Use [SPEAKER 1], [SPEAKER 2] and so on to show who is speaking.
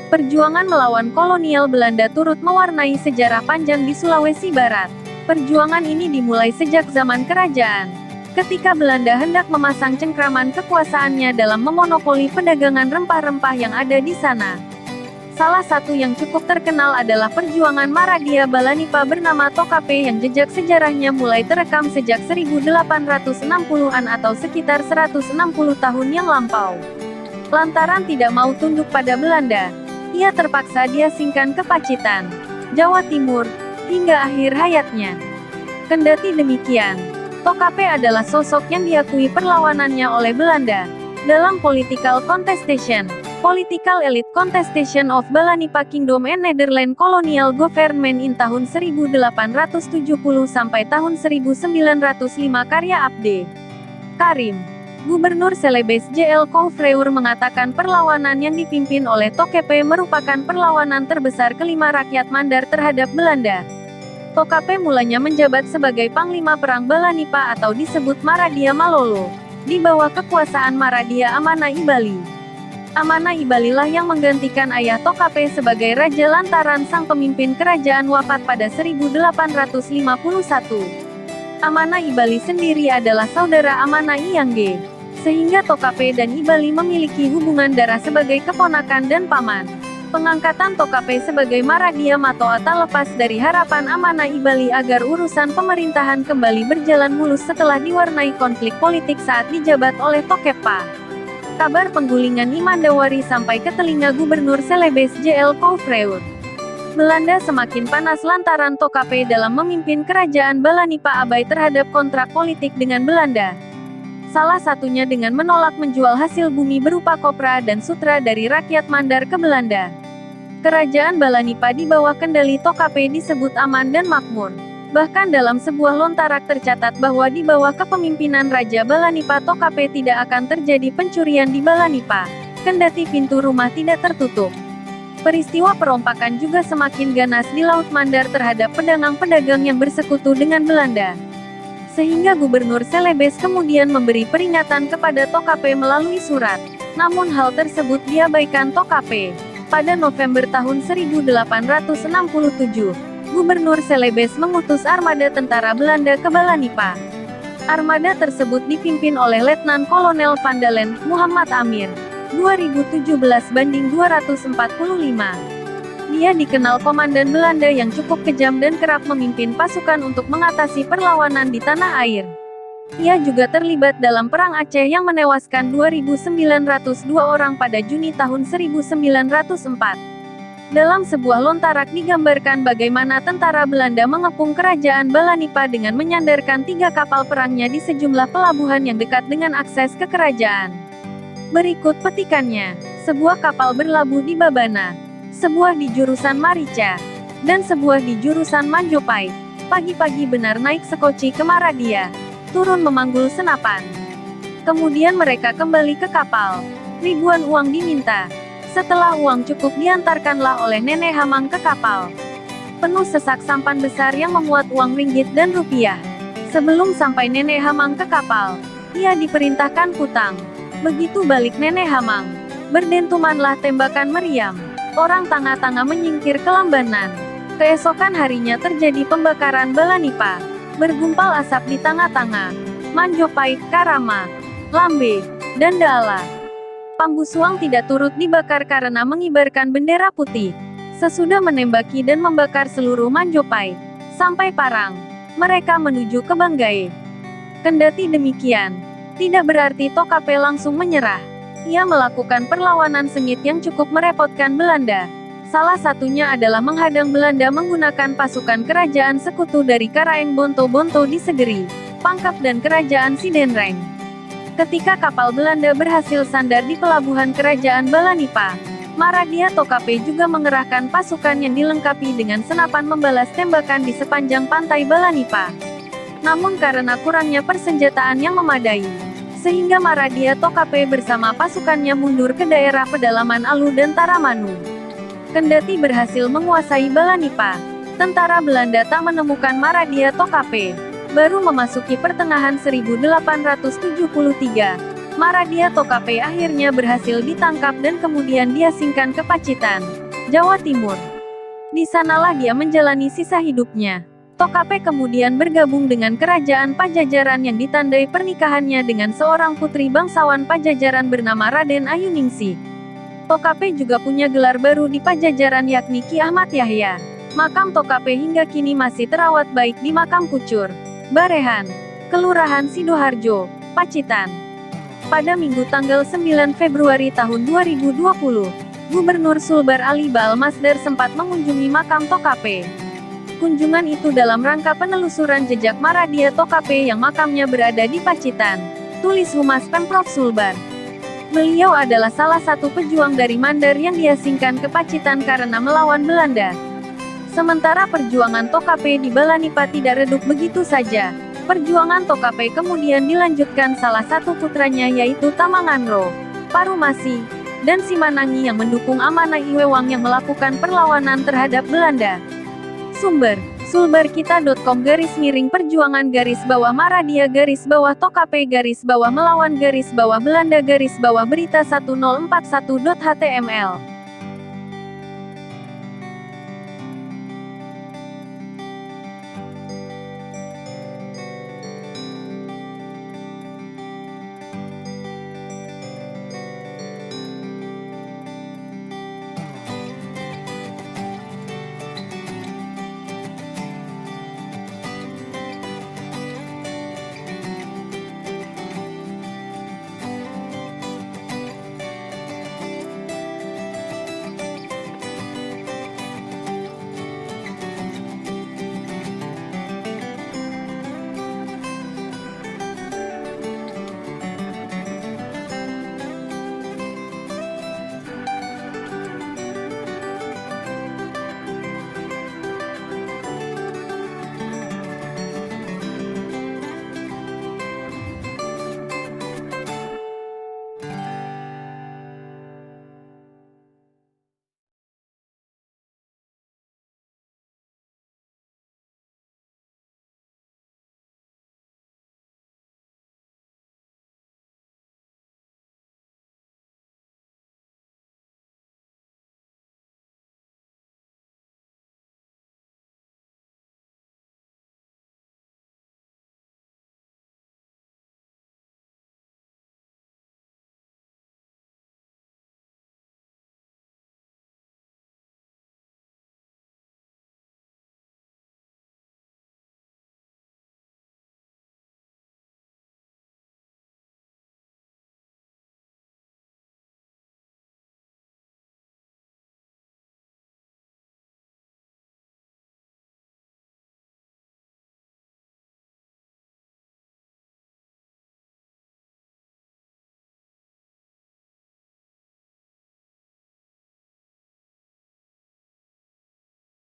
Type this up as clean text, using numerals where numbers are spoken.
[SPEAKER 1] Perjuangan melawan kolonial Belanda turut mewarnai sejarah panjang di Sulawesi Barat. Perjuangan ini dimulai sejak zaman kerajaan, ketika Belanda hendak memasang cengkraman kekuasaannya dalam memonopoli perdagangan rempah-rempah yang ada di sana. Salah satu yang cukup terkenal adalah perjuangan Maradia Balanipa bernama Tokape yang jejak sejarahnya mulai terekam sejak 1860-an atau sekitar 160 tahun yang lampau. Lantaran tidak mau tunduk pada Belanda, ia terpaksa diasingkan ke Pacitan, Jawa Timur, hingga akhir hayatnya. Kendati demikian, Tokape adalah sosok yang diakui perlawanannya oleh Belanda dalam political contestation. Political Elite Contestation of Balanipa Kingdom and Netherlands Colonial Government in tahun 1870 sampai tahun 1905 karya Abde Karim. Gubernur Celebes J.L. Couvreur mengatakan perlawanan yang dipimpin oleh Tokape merupakan perlawanan terbesar kelima rakyat Mandar terhadap Belanda. Tokape mulanya menjabat sebagai Panglima Perang Balanipa atau disebut Maradia Malolo, di bawah kekuasaan Maradia Amana Ibali. Amana Ibalilah yang menggantikan ayah Tokape sebagai raja lantaran sang pemimpin kerajaan wafat pada 1851. Amana Ibali sendiri adalah saudara Amana Iyangge, sehingga Tokape dan Ibali memiliki hubungan darah sebagai keponakan dan paman. Pengangkatan Tokape sebagai Maradia Matoata lepas dari harapan Amana Ibali agar urusan pemerintahan kembali berjalan mulus setelah diwarnai konflik politik saat dijabat oleh Tokepa. Kabar penggulingan Imandawari sampai ke telinga Gubernur Celebes J.L. Couvreur. Belanda semakin panas lantaran Tokape dalam memimpin kerajaan Balanipa abai terhadap kontrak politik dengan Belanda. Salah satunya dengan menolak menjual hasil bumi berupa kopra dan sutra dari rakyat Mandar ke Belanda. Kerajaan Balanipa di bawah kendali Tokape disebut aman dan makmur. Bahkan dalam sebuah lontarak tercatat bahwa di bawah kepemimpinan Raja Balanipa Tokape tidak akan terjadi pencurian di Balanipa, kendati pintu rumah tidak tertutup. Peristiwa perompakan juga semakin ganas di Laut Mandar terhadap pedagang-pedagang yang bersekutu dengan Belanda. Sehingga Gubernur Celebes kemudian memberi peringatan kepada Tokape melalui surat. Namun hal tersebut diabaikan Tokape. Pada November tahun 1867, Gubernur Celebes mengutus armada tentara Belanda ke Balanipa. Armada tersebut dipimpin oleh Letnan Kolonel Van Dalen Muhammad Amir, 2017-245. Dia dikenal komandan Belanda yang cukup kejam dan kerap memimpin pasukan untuk mengatasi perlawanan di tanah air. Ia juga terlibat dalam Perang Aceh yang menewaskan 2.902 orang pada Juni tahun 1904. Dalam sebuah lontarak digambarkan bagaimana tentara Belanda mengepung kerajaan Balanipa dengan menyandarkan 3 kapal perangnya di sejumlah pelabuhan yang dekat dengan akses ke kerajaan. Berikut petikannya. Sebuah kapal berlabuh di Babana, sebuah di jurusan Marica, dan sebuah di jurusan Manjopai. Pagi-pagi benar naik sekoci ke Maradia, turun memanggul senapan. Kemudian mereka kembali ke kapal. Ribuan uang diminta. Setelah uang cukup diantarkanlah oleh Nenek Hamang ke kapal. Penuh sesak sampan besar yang memuat uang ringgit dan rupiah. Sebelum sampai Nenek Hamang ke kapal, ia diperintahkan putang. Begitu balik Nenek Hamang, berdentumanlah tembakan meriam. Orang tanga-tanga menyingkir ke Lambanan. Keesokan harinya terjadi pembakaran Balanipa. Bergumpal asap di tanga-tanga, Manjopai, Karama, Lambe, dan Daala. Pambusuang tidak turut dibakar karena mengibarkan bendera putih. Sesudah menembaki dan membakar seluruh Manjopai, sampai Parang, mereka menuju ke Banggai. Kendati demikian, tidak berarti Tokape langsung menyerah. Ia melakukan perlawanan sengit yang cukup merepotkan Belanda. Salah satunya adalah menghadang Belanda menggunakan pasukan kerajaan sekutu dari Karaeng Bonto-Bonto di Segeri, Pangkep dan kerajaan Sidenreng. Ketika kapal Belanda berhasil sandar di pelabuhan kerajaan Balanipa, Maradia Tokape juga mengerahkan pasukan yang dilengkapi dengan senapan membalas tembakan di sepanjang pantai Balanipa. Namun karena kurangnya persenjataan yang memadai, sehingga Maradia Tokape bersama pasukannya mundur ke daerah pedalaman Alu dan Taramanu. Kendati berhasil menguasai Balanipa, tentara Belanda tak menemukan Maradia Tokape. Baru memasuki pertengahan 1873, Maradia Tokape akhirnya berhasil ditangkap dan kemudian diasingkan ke Pacitan, Jawa Timur. Di sanalah dia menjalani sisa hidupnya. Tokape kemudian bergabung dengan kerajaan Pajajaran yang ditandai pernikahannya dengan seorang putri bangsawan Pajajaran bernama Raden Ayuningsih. Tokape juga punya gelar baru di Pajajaran yakni Ki Ahmad Yahya. Makam Tokape hingga kini masih terawat baik di Makam Kucur, Barehan, Kelurahan Sidoharjo, Pacitan. Pada Minggu tanggal 9 Februari tahun 2020, Gubernur Sulbar Ali Baal Masdar sempat mengunjungi makam Tokape. Kunjungan itu dalam rangka penelusuran jejak Maradia Tokape yang makamnya berada di Pacitan, tulis Humas Pemprov Sulbar. Beliau adalah salah satu pejuang dari Mandar yang diasingkan ke Pacitan karena melawan Belanda. Sementara perjuangan Tokape di Balanipa tidak redup begitu saja. Perjuangan Tokape kemudian dilanjutkan salah satu putranya yaitu Tamanganro, Parumasi, dan Simanangi yang mendukung Amanah Iwewang yang melakukan perlawanan terhadap Belanda. Sumber: sulbarkita.com/perjuangan Maradia Tokape melawan Belanda berita 1041.html